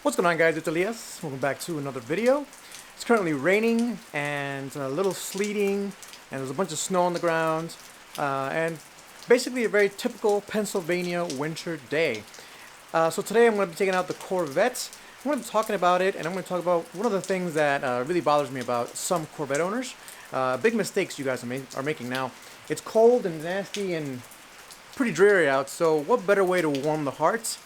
What's going on, guys? It's Elias. Welcome back to another video. It's currently raining and a little sleeting, and there's a bunch of snow on the ground, and basically a very typical Pennsylvania winter day. So today I'm going to be taking out the Corvette. I'm going to be talking about it, and I'm going to talk about one of the things that really bothers me about some Corvette owners. Big mistakes you guys are making now. It's cold and nasty and pretty dreary out, so what better way to warm the heart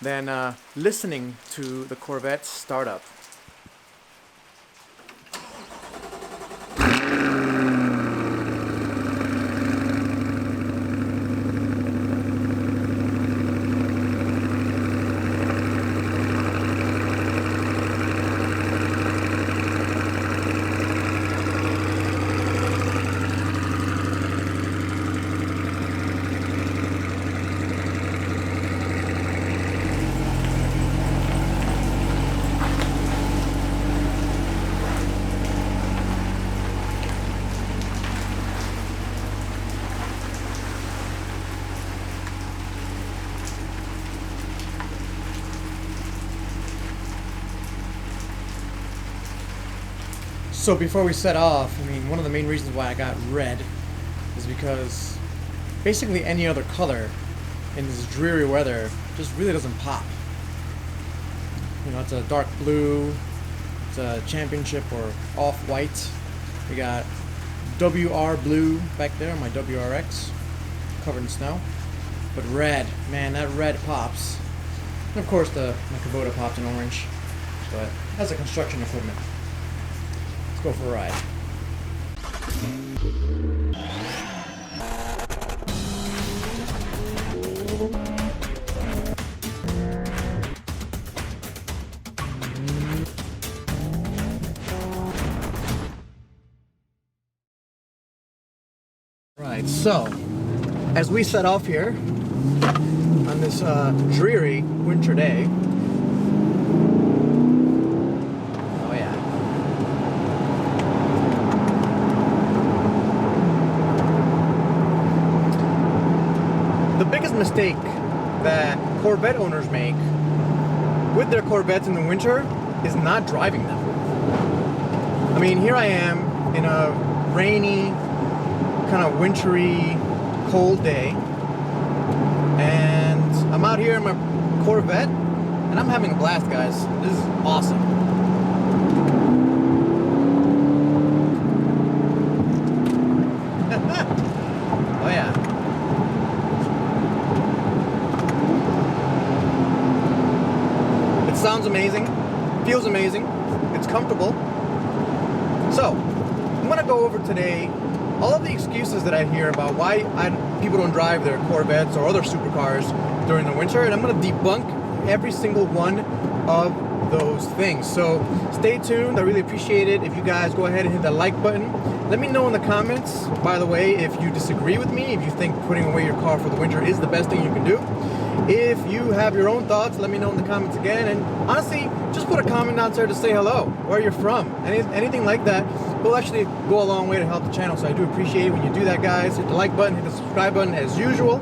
than listening to the Corvette start up. So before we set off, one of the main reasons why I got red is because basically any other color in this dreary weather just really doesn't pop. It's a dark blue, it's a championship or off-white. We got WR blue back there, my WRX, covered in snow. But red, man, that red pops. And of course my Kubota pops in orange, but that's a construction equipment. Go for a ride. Right, so as we set off here on this dreary winter day, the biggest mistake that Corvette owners make with their Corvettes in the winter is not driving them. Here I am in a rainy, kind of wintry, cold day, and I'm out here in my Corvette, and I'm having a blast, guys. This is awesome. Oh yeah. Sounds amazing, feels amazing, it's comfortable. So, I'm going to go over today all of the excuses that I hear about why people don't drive their Corvettes or other supercars during the winter, and I'm going to debunk every single one of those things. So, stay tuned. I really appreciate it if you guys go ahead and hit that like button. Let me know in the comments, by the way, if you disagree with me, if you think putting away your car for the winter is the best thing you can do. If you have your own thoughts, let me know in the comments again. And honestly, just put a comment down there to say hello, where you're from. Anything like that will actually go a long way to help the channel. So I do appreciate it when you do that, guys. Hit the like button, hit the subscribe button as usual.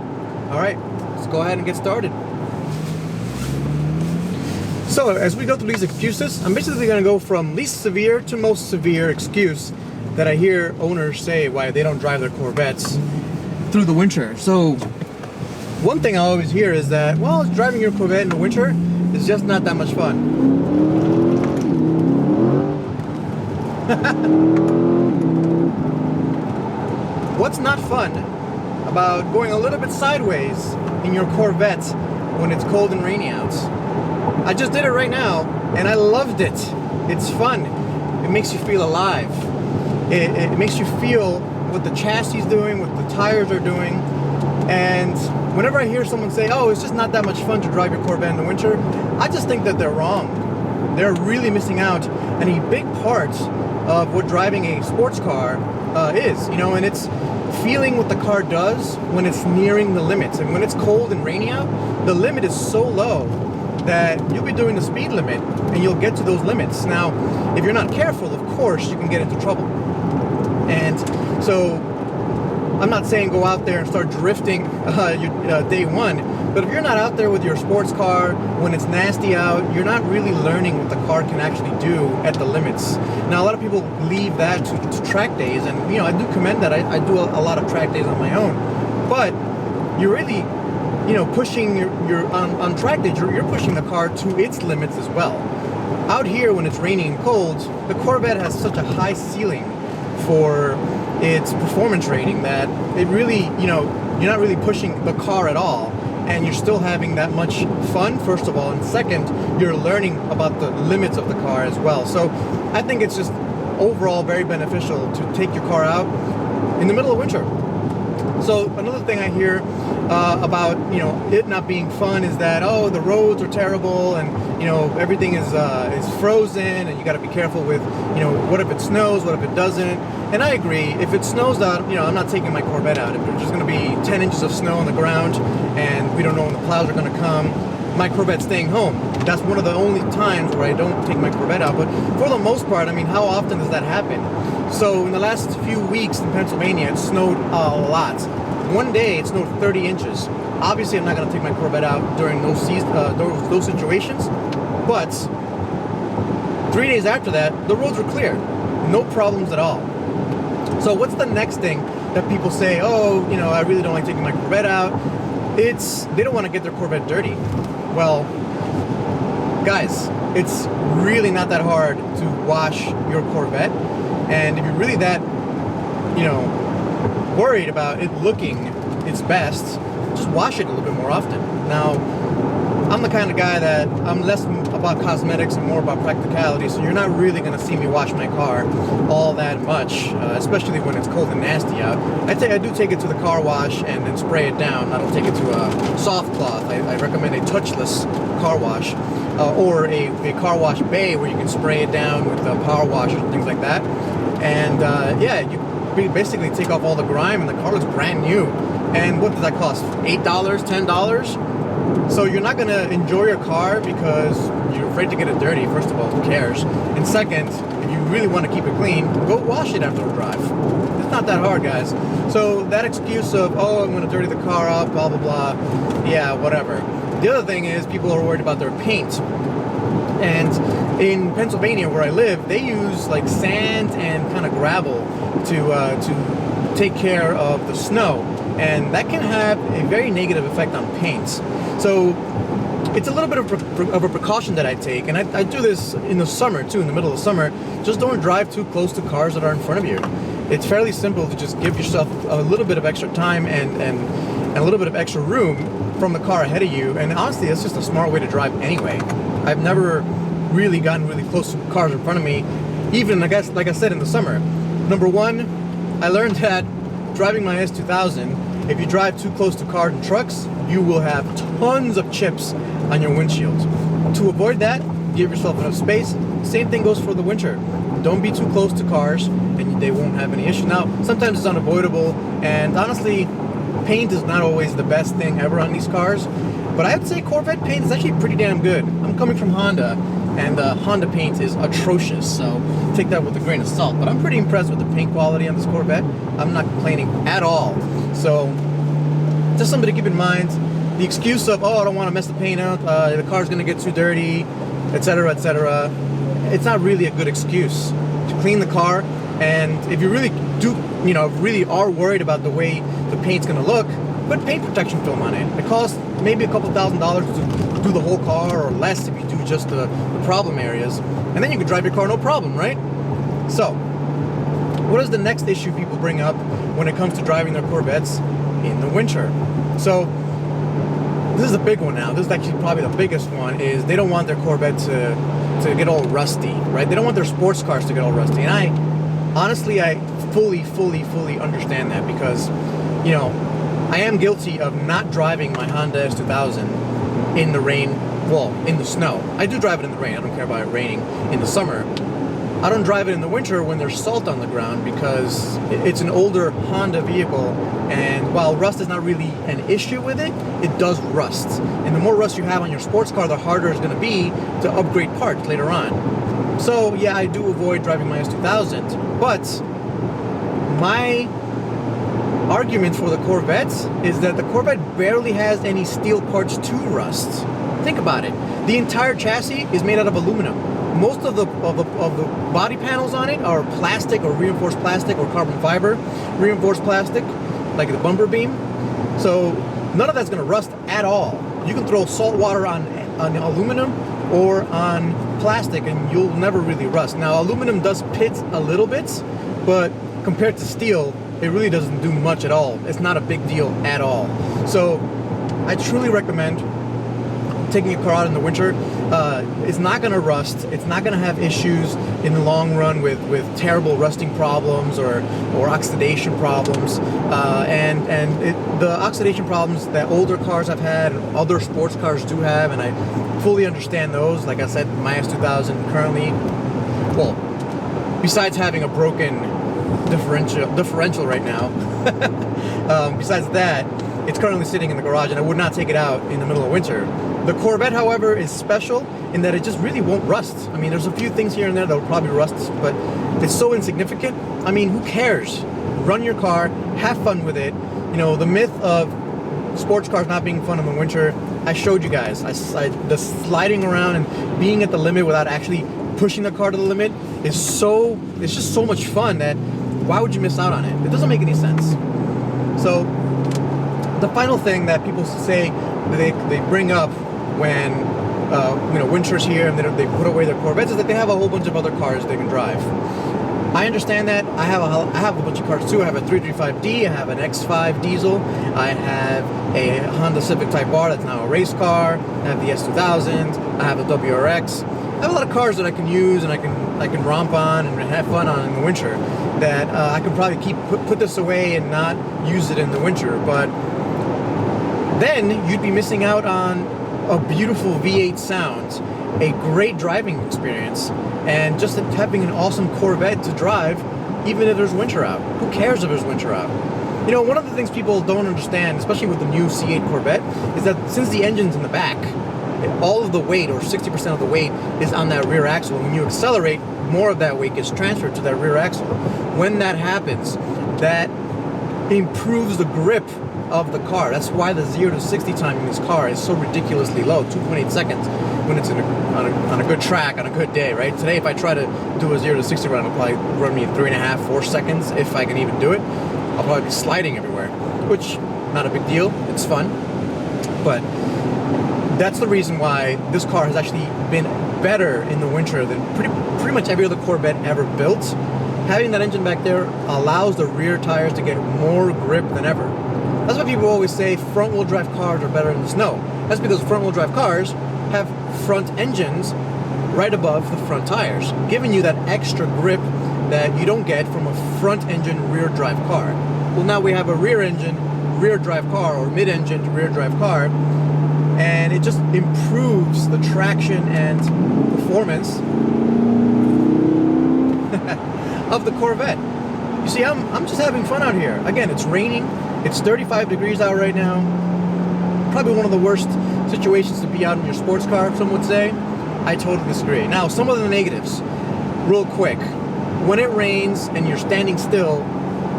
All right, let's go ahead and get started. So as we go through these excuses, I'm basically going to go from least severe to most severe excuse that I hear owners say why they don't drive their Corvettes through the winter. So one thing I always hear is that, well, driving your Corvette in the winter is just not that much fun. What's not fun about going a little bit sideways in your Corvette when it's cold and rainy out? I just did it right now, and I loved it. It's fun. It makes you feel alive. It makes you feel what the chassis is doing, what the tires are doing. And whenever I hear someone say, oh, it's just not that much fun to drive your Corvette in the winter, I just think that they're wrong. They're really missing out on a big part of what driving a sports car is, and it's feeling what the car does when it's nearing the limits. And when it's cold and rainy out, the limit is so low that you'll be doing the speed limit and you'll get to those limits. Now, if you're not careful, of course, you can get into trouble. And so I'm not saying go out there and start drifting day one, but if you're not out there with your sports car when it's nasty out, you're not really learning what the car can actually do at the limits. Now, a lot of people leave that to track days, and I do commend that. I do a lot of track days on my own, but you're really pushing your on track days, you're pushing the car to its limits as well. Out here, when it's raining and cold, the Corvette has such a high ceiling for its performance rating that it really, you're not really pushing the car at all, and you're still having that much fun, first of all, and second, you're learning about the limits of the car as well. So I think it's just overall very beneficial to take your car out in the middle of winter. So another thing I hear about it not being fun is that, oh, the roads are terrible, and everything is frozen, and you got to be careful with what if it snows, what if it doesn't. And I agree. If it snows out, I'm not taking my Corvette out. If there's just going to be 10 inches of snow on the ground and we don't know when the plows are going to come, my Corvette's staying home. That's one of the only times where I don't take my Corvette out. But for the most part, I mean, how often does that happen? So in the last few weeks in Pennsylvania, it snowed a lot. One day it snowed 30 inches. Obviously, I'm not going to take my Corvette out during those situations. But 3 days after that, the roads were clear. No problems at all. So what's the next thing that people say, oh, I really don't like taking my Corvette out? They don't want to get their Corvette dirty. Well, guys, it's really not that hard to wash your Corvette. And if you're really that, worried about it looking its best, just wash it a little bit more often. Now, I'm the kind of guy that I'm less about cosmetics and more about practicality, so you're not really going to see me wash my car all that much, especially when it's cold and nasty out. I do take it to the car wash and then spray it down. I don't take it to a soft cloth. I recommend a touchless car wash, or a car wash bay where you can spray it down with the power washer and things like that. And you basically take off all the grime and the car looks brand new. And what does that cost? $8, $10? So you're not going to enjoy your car because you're afraid to get it dirty. First of all, who cares? And second, if you really want to keep it clean, go wash it after a drive. It's not that hard, guys. So that excuse of, oh, I'm going to dirty the car up, blah, blah, blah, yeah, whatever. The other thing is people are worried about their paint. And in Pennsylvania, where I live, they use like sand and kind of gravel to take care of the snow. And that can have a very negative effect on paints. So it's a little bit of a precaution that I take, and I do this in the summer too, in the middle of the summer. Just don't drive too close to cars that are in front of you. It's fairly simple to just give yourself a little bit of extra time and a little bit of extra room from the car ahead of you. And honestly, it's just a smart way to drive anyway. I've never really gotten really close to cars in front of me, even, I guess, like I said, in the summer. Number one, I learned that driving my S2000, if you drive too close to cars and trucks, you will have tons of chips on your windshield. To avoid that, give yourself enough space. Same thing goes for the winter. Don't be too close to cars and they won't have any issue. Now, sometimes it's unavoidable, and honestly, paint is not always the best thing ever on these cars, but I would say Corvette paint is actually pretty damn good. I'm coming from Honda, and Honda paint is atrocious, so take that with a grain of salt. But I'm pretty impressed with the paint quality on this Corvette. I'm not complaining at all. So just something to keep in mind. The excuse of, oh, I don't want to mess the paint out, the car's going to get too dirty, etc., etc. It's not really a good excuse to clean the car. And if you really do, really are worried about the way the paint's going to look, put paint protection film on it. It costs maybe a couple $1,000s to do the whole car, or less if you do just the problem areas. And then you can drive your car no problem, right? So, what is the next issue people bring up when it comes to driving their Corvettes in the winter? So, this is a big one now. This is actually probably the biggest one, is they don't want their Corvette to get all rusty, right? They don't want their sports cars to get all rusty. And I fully understand that, because, I am guilty of not driving my Honda S2000 in the rain, well, in the snow. I do drive it in the rain. I don't care about it raining in the summer. I don't drive it in the winter when there's salt on the ground, because it's an older Honda vehicle, and while rust is not really an issue with it, it does rust. And the more rust you have on your sports car, the harder it's going to be to upgrade parts later on. So yeah, I do avoid driving my S2000, but my argument for the Corvettes is that the Corvette barely has any steel parts to rust. Think about it. The entire chassis is made out of aluminum. Most of the body panels on it are plastic or reinforced plastic or carbon fiber reinforced plastic, like the bumper beam. So none of that's going to rust at all. You can throw salt water on aluminum or on plastic and you'll never really rust. Now aluminum does pit a little bit, but compared to steel, it really doesn't do much at all. It's not a big deal at all. So I truly recommend taking a car out in the winter. It's not going to rust. It's not going to have issues in the long run with terrible rusting problems or oxidation problems. The oxidation problems that older cars have had and other sports cars do have, and I fully understand those. Like I said, my S2000 currently, well, besides having a broken differential right now, besides that, it's currently sitting in the garage and I would not take it out in the middle of winter. The Corvette, however, is special in that it just really won't rust. I mean, there's a few things here and there that will probably rust, but it's so insignificant. I mean, who cares? Run your car, have fun with it. You know, the myth of sports cars not being fun in the winter, I showed you guys. The sliding around and being at the limit without actually pushing the car to the limit is it's just so much fun that why would you miss out on it? It doesn't make any sense. So the final thing that people say they bring up when winter's here and they put away their Corvettes is that they have a whole bunch of other cars they can drive. I understand that. I have a bunch of cars too. I have a 335D, I have an X5 diesel, I have a Honda Civic Type R that's now a race car, I have the S2000, I have a WRX. I have a lot of cars that I can use and I can romp on and have fun on in the winter that I can probably put this away and not use it in the winter. But then you'd be missing out on a beautiful V8 sound, a great driving experience, and just having an awesome Corvette to drive even if there's winter out. Who cares if there's winter out? You know, one of the things people don't understand, especially with the new C8 Corvette, is that since the engine's in the back, all of the weight, or 60% of the weight, is on that rear axle. When you accelerate, more of that weight gets transferred to that rear axle. When that happens, that improves the grip of the car. That's why the 0 to 60 time in this car is so ridiculously low, 2.8 seconds, when it's on a good track, on a good day, right? Today, if I try to do a 0 to 60 run, it'll probably run me in 3.5, 4 seconds, if I can even do it. I'll probably be sliding everywhere, which, not a big deal. It's fun. But that's the reason why this car has actually been better in the winter than pretty much every other Corvette ever built. Having that engine back there allows the rear tires to get more grip than ever. That's why people always say front-wheel drive cars are better in the snow. That's because front-wheel drive cars have front engines right above the front tires, giving you that extra grip that you don't get from a front engine rear drive car. Well, now we have a rear engine rear drive car, or mid-engine rear drive car, and it just improves the traction and performance of the Corvette. You see, I'm just having fun out here. Again, it's raining. It's 35 degrees out right now. Probably one of the worst situations to be out in your sports car, some would say. I totally disagree. Now, some of the negatives, real quick. When it rains and you're standing still,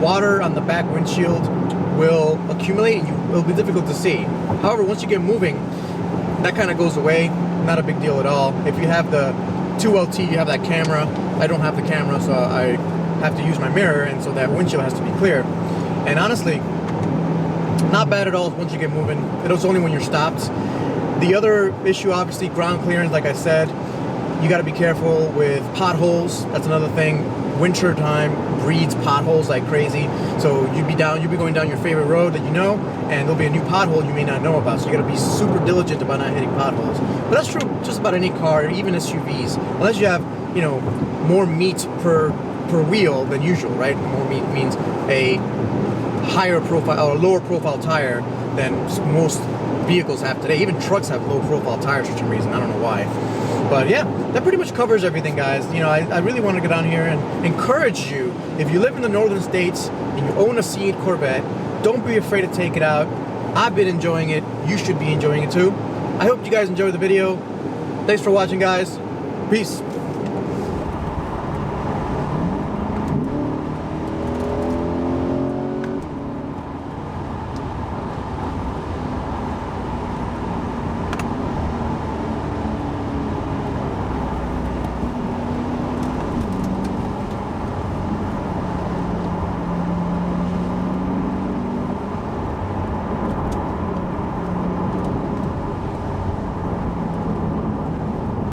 water on the back windshield will accumulate and it'll be difficult to see. However, once you get moving, that kind of goes away. Not a big deal at all. If you have the 2LT, you have that camera. I don't have the camera, so I have to use my mirror, and so that windshield has to be clear. And honestly, not bad at all once you get moving. It's only when you're stopped. The other issue, obviously, ground clearance, like I said. You got to be careful with potholes. That's another thing. Winter time breeds potholes like crazy. So you'd be going down your favorite road that you know, and there'll be a new pothole you may not know about. So you got to be super diligent about not hitting potholes. But that's true just about any car, even SUVs, unless you have, you know, more meat per wheel than usual, right? More meat means a higher profile or lower profile tire than most vehicles have today. Even trucks have low profile tires for some reason. I don't know why. But yeah, that pretty much covers everything, guys. You know, I really want to get down here and encourage you, if you live in the northern states and you own a C8 Corvette, don't be afraid to take it out. I've been enjoying it. You should be enjoying it too. I hope you guys enjoyed the video. Thanks for watching, guys. Peace.